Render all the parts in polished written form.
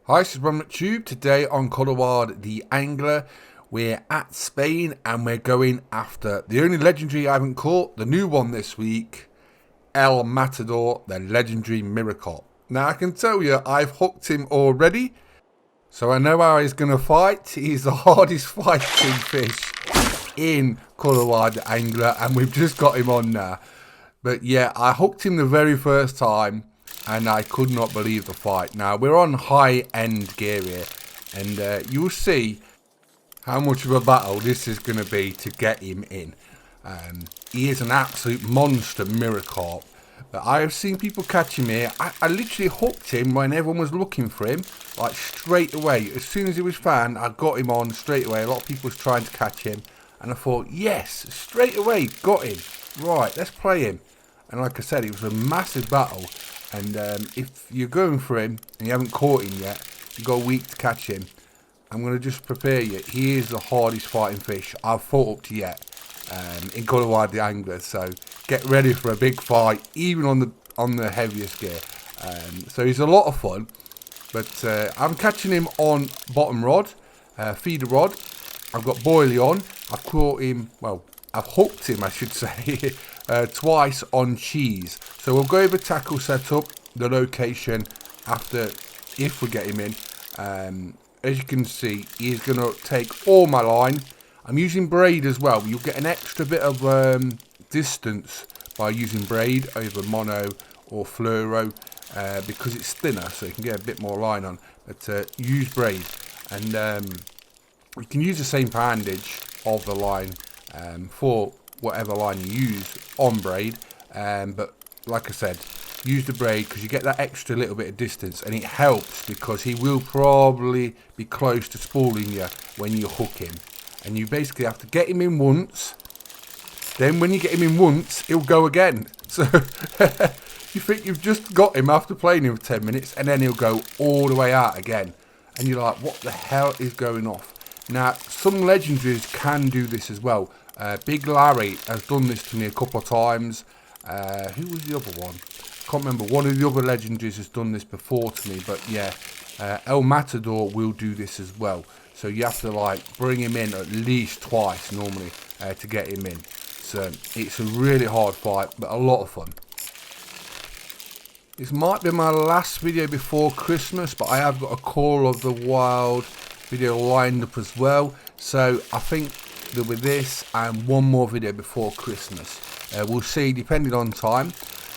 Hi, this is Ron McTube. Today on Colorado the Angler, we're at Spain and we're going after the only legendary I haven't caught, the new one this week, El Matador, the legendary mirror carp. Now I can tell you I've hooked him already, so I know how he's going to fight. He's the hardest fighting fish in Colorado the Angler, and we've just got him on now. But yeah, I hooked him the very first time and I could not believe the fight. Now we're on high-end gear here, and you'll see how much of a battle this is going to be to get him in. He is an absolute monster mirror carp, but I have seen people catch him here. I literally hooked him when everyone was looking for him, like straight away. As soon as he was found, I got him on straight away. A lot of people was trying to catch him, and I thought, yes, straight away, got him. Right, let's play him. And like I said, it was a massive battle. And if you're going for him and you haven't caught him yet, you've got a week to catch him. I'm going to just prepare you. He is the hardest fighting fish I've fought up to yet in Colorado the Angler. So get ready for a big fight, even on the heaviest gear. So he's a lot of fun. But I'm catching him on bottom rod, feeder rod. I've got boilie on. I've caught him, well, I've hooked him, I should say, twice on cheese. So we'll go over tackle setup, the location after, if we get him in. As you can see, he's going to take all my line. I'm using braid as well. You'll get an extra bit of distance by using braid over mono or fluoro because it's thinner, so you can get a bit more line on. But use braid, and you can use the same poundage of the line for whatever line you use on braid, but like I said, use the braid because you get that extra little bit of distance, and it helps because he will probably be close to spooling you when you hook him, and you basically have to get him in once. Then when you get him in once, he'll go again. So you think you've just got him after playing him for 10 minutes, and then he'll go all the way out again, and you're like, what the hell is going off? Now, some legendaries can do this as well. Big Larry has done this to me a couple of times. Who was the other one? I can't remember. One of the other legendaries has done this before to me. But yeah, El Matador will do this as well. So you have to like bring him in at least twice normally to get him in. So it's a really hard fight, but a lot of fun. This might be my last video before Christmas, but I have got a Call of the Wild video lined up as well. So I think there'll be this and one more video before Christmas. We'll see, depending on time.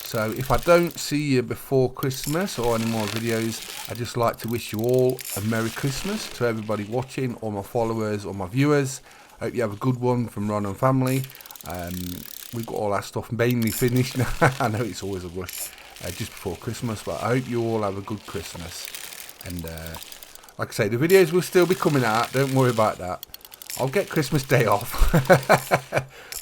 So if I don't see you before Christmas or any more videos, I'd just like to wish you all a Merry Christmas to everybody watching, all my followers, all my viewers. Hope you have a good one from Ron and family. We've got all our stuff mainly finished now. I know it's always a rush just before Christmas, but I hope you all have a good Christmas. And like I say, the videos will still be coming out, don't worry about that. I'll get Christmas Day off.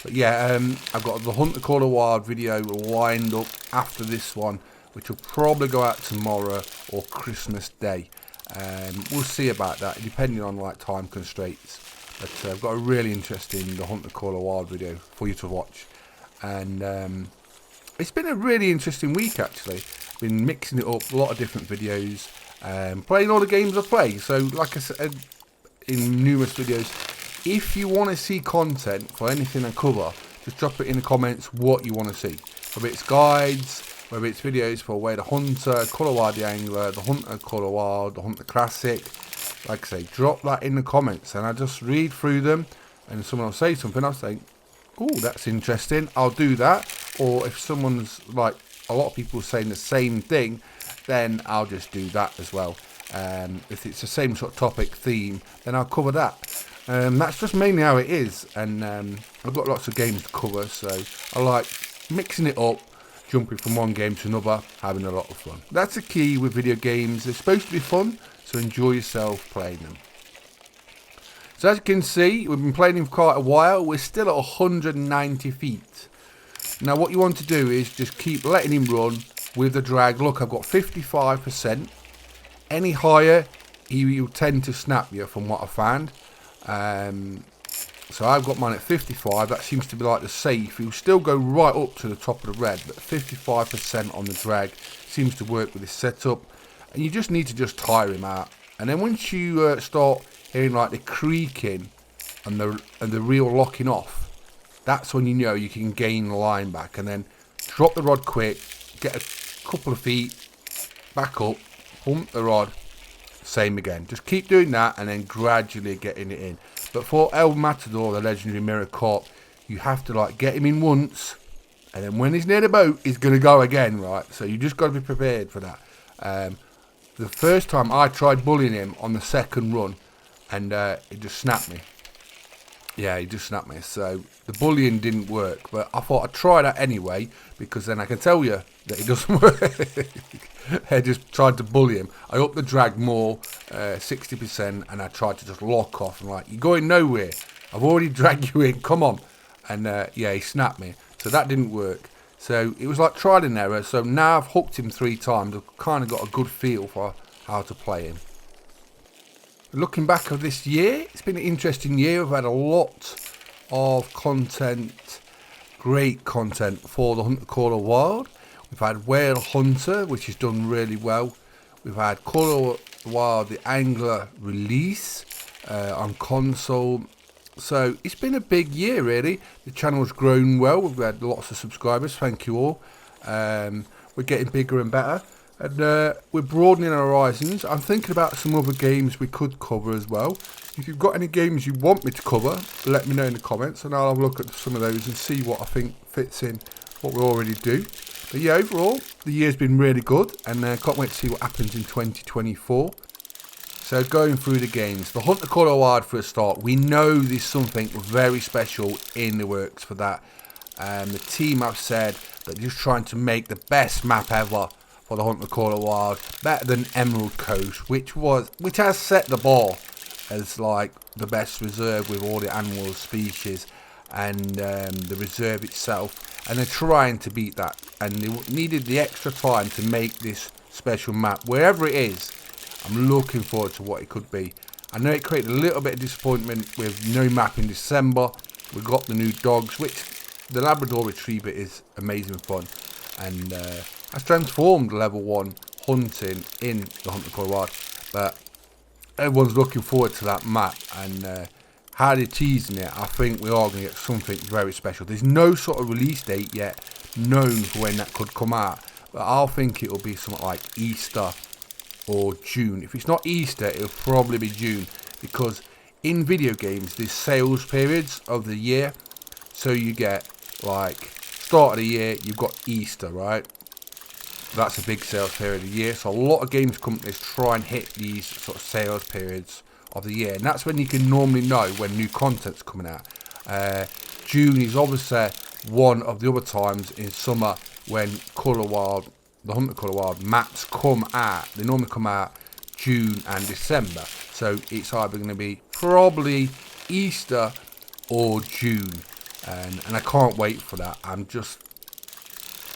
But yeah, I've got the Hunt the Call of Wild video lined up after this one, which will probably go out tomorrow or Christmas Day. We'll see about that, depending on like time constraints. But I've got a really interesting the Hunt the Call of Wild video for you to watch. And it's been a really interesting week actually. Been mixing it up, a lot of different videos, playing all the games I play. So like I said in numerous videos, if you want to see content for anything I cover, just drop it in the comments what you want to see. Whether it's guides, whether it's videos for Where the Hunter, Colorado the Angler, the Hunter Call Wild, the Hunter Classic. Like I say, drop that in the comments and I just read through them, and someone will say something, I'll say, oh, that's interesting, I'll do that. Or if someone's like, a lot of people saying the same thing, then I'll just do that as well. If it's the same sort of topic theme, then I'll cover that. That's just mainly how it is, and I've got lots of games to cover, so I like mixing it up, jumping from one game to another, having a lot of fun. That's the key with video games. They're supposed to be fun, so enjoy yourself playing them. So as you can see, we've been playing him for quite a while. We're still at 190 feet. Now what you want to do is just keep letting him run with the drag. Look, I've got 55%. Any higher, he will tend to snap you from what I found. So I've got mine at 55. That seems to be like the safe. He'll still go right up to the top of the red, but 55% on the drag seems to work with this setup. And you just need to just tire him out. And then once you start hearing like the creaking and the reel locking off, that's when you know you can gain the line back. And then drop the rod quick, get a couple of feet, back up, pump the rod, same again. Just keep doing that and then gradually getting it in. But for El Matador, the legendary mirror carp, you have to like get him in once, and then when he's near the boat, he's going to go again, right? So you just got to be prepared for that. The first time I tried bullying him on the second run, and it just snapped me. Yeah, he just snapped me. So the bullying didn't work, but I thought I'd try that anyway, because then I can tell you that it doesn't work. I just tried to bully him. I upped the drag more, 60%, and I tried to just lock off. And like, you're going nowhere. I've already dragged you in. Come on. And yeah, he snapped me. So that didn't work. So it was like trial and error. So now I've hooked him 3 times. I've kind of got a good feel for how to play him. Looking back at this year, it's been an interesting year. We've had a lot of content, great content for the Hunter Caller Wild. We've had Whale Hunter, which has done really well. We've had Caller Wild, the Angler release on console. So it's been a big year, really. The channel's grown well. We've had lots of subscribers. Thank you all. We're getting bigger and better. And we're broadening our horizons. I'm thinking about some other games we could cover as well. If you've got any games you want me to cover, let me know in the comments, and I'll have a look at some of those and see what I think fits in what we already do. But yeah, overall, the year's been really good, and can't wait to see what happens in 2024. So going through the games, the Hunter Caller Wild for a start. We know there's something very special in the works for that. The team have said that they're just trying to make the best map ever for the Hunter Caller Wild, better than Emerald Coast, which has set the bar as like the best reserve with all the animal species and the reserve itself, and they're trying to beat that, and they needed the extra time to make this special map. Wherever it is, I'm looking forward to what it could be. I know it created a little bit of disappointment with no map in December. We got the new dogs, which the Labrador Retriever is amazing fun, and has transformed level 1 hunting in the Hunter Caller Wild. But everyone's looking forward to that map, and how they're teasing it, I think we are going to get something very special. There's no sort of release date yet known for when that could come out, but I'll think it'll be something like Easter or June. If it's not Easter, it'll probably be June, because in video games there's sales periods of the year. So you get like start of the year, you've got Easter, right? That's a big sales period of the year. So a lot of games companies try and hit these sort of sales periods of the year, and that's when you can normally know when new content's coming out. June is obviously one of the other times in summer when Caller Wild, the Hunter Caller Wild maps come out. They normally come out June and December, so it's either going to be probably Easter or June, and I can't wait for that.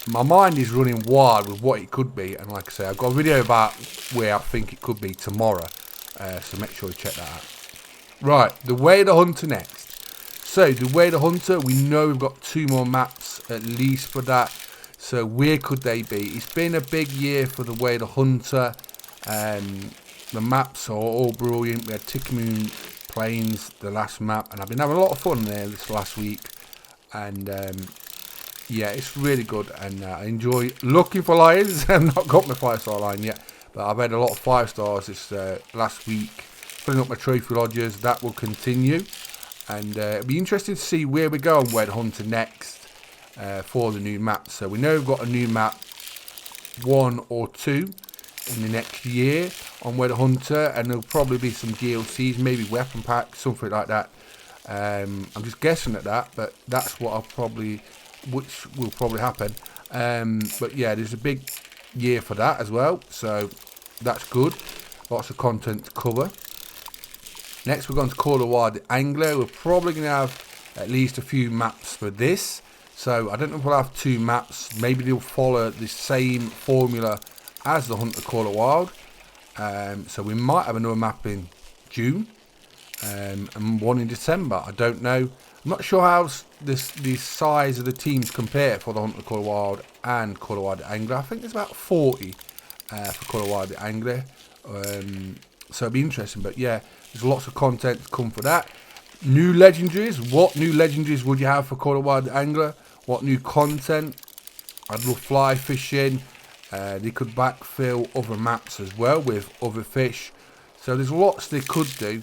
My mind is running wild with what it could be, and like I say, I've got a video about where I think it could be tomorrow, so make sure you check that out. Right, the Way of the Hunter next. So the Way of the Hunter, we know we've got 2 more maps at least for that. So where could they be? It's been a big year for the Way of the Hunter. The maps are all brilliant. We had Tickamoon Plains, the last map, and I've been having a lot of fun there this last week. And yeah, it's really good, and I enjoy looking for lions. I've not got my 5-star lion yet, but I've had a lot of 5 stars this last week. Putting up my trophy lodges, that will continue, and it'll be interesting to see where we go on Way of the Hunter next for the new map. So we know we've got a new map, 1 or 2 in the next year on Way of the Hunter, and there'll probably be some DLCs, maybe weapon packs, something like that. I'm just guessing at that, but that's what which will probably happen. But yeah, there's a big year for that as well, so that's good. Lots of content to cover. Next we're going to Caller Wild, the Angler. We're probably going to have at least a few maps for this, so I don't know if we'll have 2 maps. Maybe they'll follow the same formula as the Hunter Caller Wild, so we might have another map in June and 1 in December. I don't know. I'm not sure how the size of the teams compare for the Hunter Caller Wild and Caller Wild the Angler. I think there's about 40 for Caller Wild the Angler. So it'll be interesting. But yeah, there's lots of content to come for that. New legendaries. What new legendaries would you have for Call of Wild the Angler? What new content? I'd love fly fishing. They could backfill other maps as well with other fish. So there's lots they could do.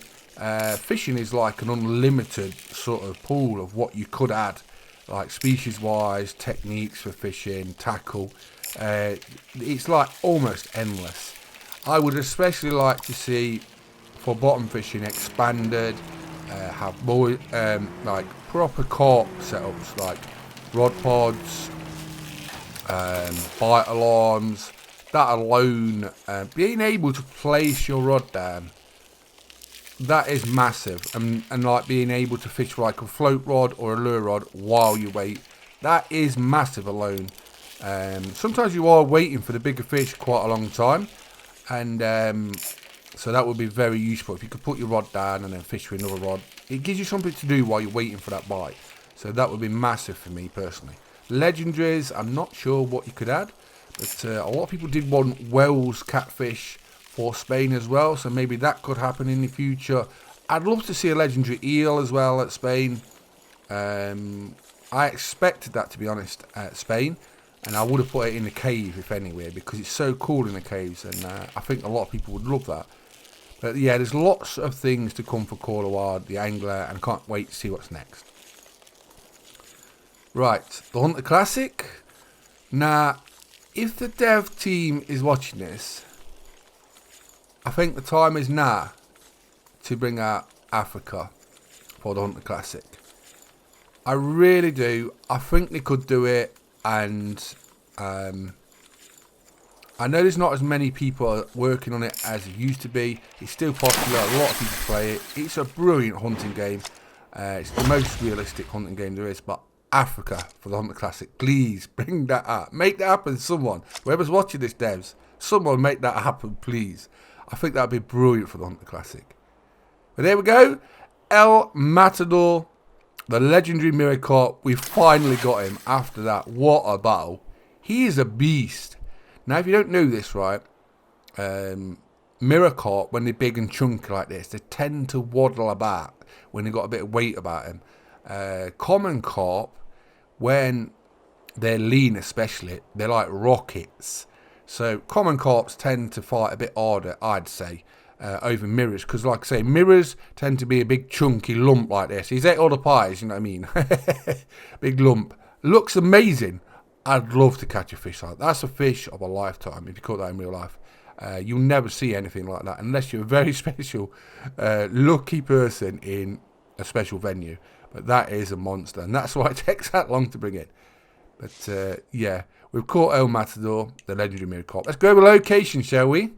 Fishing is like an unlimited sort of pool of what you could add, like species wise, techniques for fishing, tackle. It's like almost endless. I would especially like to see for bottom fishing expanded, have more like proper carp setups, like rod pods, bite alarms. That alone, being able to place your rod down, that is massive. And like being able to fish like a float rod or a lure rod while you wait, that is massive alone. Sometimes you are waiting for the bigger fish quite a long time, and so that would be very useful if you could put your rod down and then fish with another rod. It gives you something to do while you're waiting for that bite, so that would be massive for me personally. Legendaries, I'm not sure what you could add, but a lot of people did want Wells catfish for Spain as well, so maybe that could happen in the future. I'd love to see a legendary eel as well at Spain. I expected that, to be honest, at Spain, and I would have put it in the cave if anywhere, because it's so cool in the caves, and I think a lot of people would love that. But yeah, there's lots of things to come for Call of Wild the Angler, and I can't wait to see what's next. Right, the Hunter Classic. Now, if the dev team is watching this, I think the time is now to bring out Africa for the Hunter Classic. I really do. I think they could do it, and I know there's not as many people working on it as it used to be. It's still popular. A lot of people play it. It's a brilliant hunting game. It's the most realistic hunting game there is. But Africa for the Hunter Classic, please bring that up. Make that happen, someone. Whoever's watching this, devs, someone make that happen, please. I think that'd be brilliant for the Hunter Classic. But there we go. El Matador, the legendary mirror carp. We finally got him after that. What a battle. He is a beast. Now, if you don't know this, right, mirror carp, when they're big and chunky like this, they tend to waddle about when they've got a bit of weight about them. Common carp, when they're lean especially, they're like rockets. So common carps tend to fight a bit harder, I'd say, over mirrors. Because like I say, mirrors tend to be a big chunky lump like this. He's ate all the pies, you know what I mean? Big lump. Looks amazing. I'd love to catch a fish like that. That's a fish of a lifetime, if you caught that in real life. You'll never see anything like that unless you're a very special, lucky person in a special venue. But that is a monster, and that's why it takes that long to bring it. But yeah, we've caught El Matador, the legendary mirror carp. Let's go over location, shall we?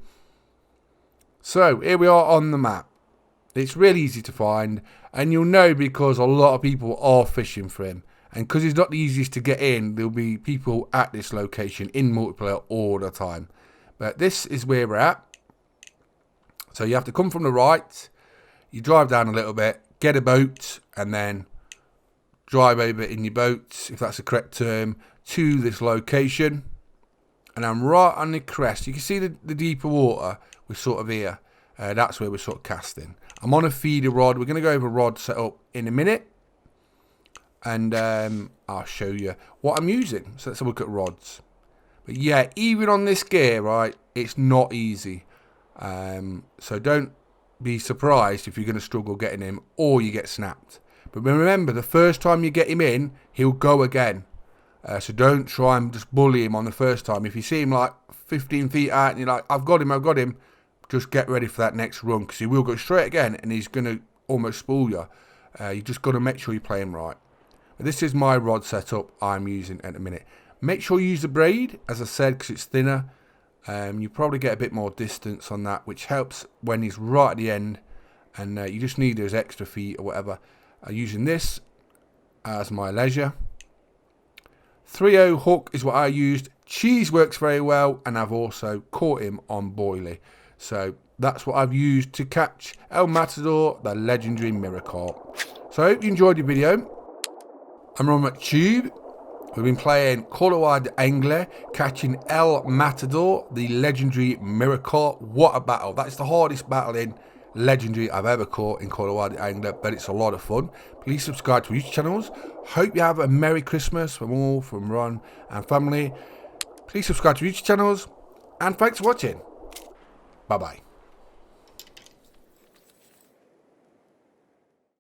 So here we are on the map. It's really easy to find, and you'll know because a lot of people are fishing for him. And because it's not the easiest to get in, there'll be people at this location in multiplayer all the time. But this is where we're at. So you have to come from the right. You drive down a little bit, get a boat, and then drive over in your boat, if that's the correct term, to this location. And I'm right on the crest. You can see the deeper water. We're sort of here. That's where we're sort of casting. I'm on a feeder rod. We're going to go over rod setup in a minute. And I'll show you what I'm using. So let's have a look at rods. But yeah, even on this gear, right, it's not easy. So don't be surprised if you're going to struggle getting him or you get snapped. But remember, the first time you get him in, he'll go again. So don't try and just bully him on the first time. If you see him like 15 feet out and you're like, I've got him, just get ready for that next run, because he will go straight again and he's going to almost spool you. You just got to make sure you play him right. This is my rod setup I'm using at the minute. Make sure you use the braid, as I said, because it's thinner. You probably get a bit more distance on that, which helps when he's right at the end, and you just need those extra feet or whatever. I'm using this as my leisure. 3.0 hook is what I used. Cheese works very well, and I've also caught him on boilie. So that's what I've used to catch El Matador, the legendary mirror carp. So I hope you enjoyed the video. I'm on my tube. We've been playing Colorado theAngler, catching El Matador, the legendary mirror carp. What a battle. That's the hardest battle in legendary I've ever caught in Colorado theAngler, but it's a lot of fun. Please subscribe to our YouTube channels. Hope you have a Merry Christmas from all, from Ron and family. Please subscribe to our YouTube channels, and thanks for watching. Bye-bye.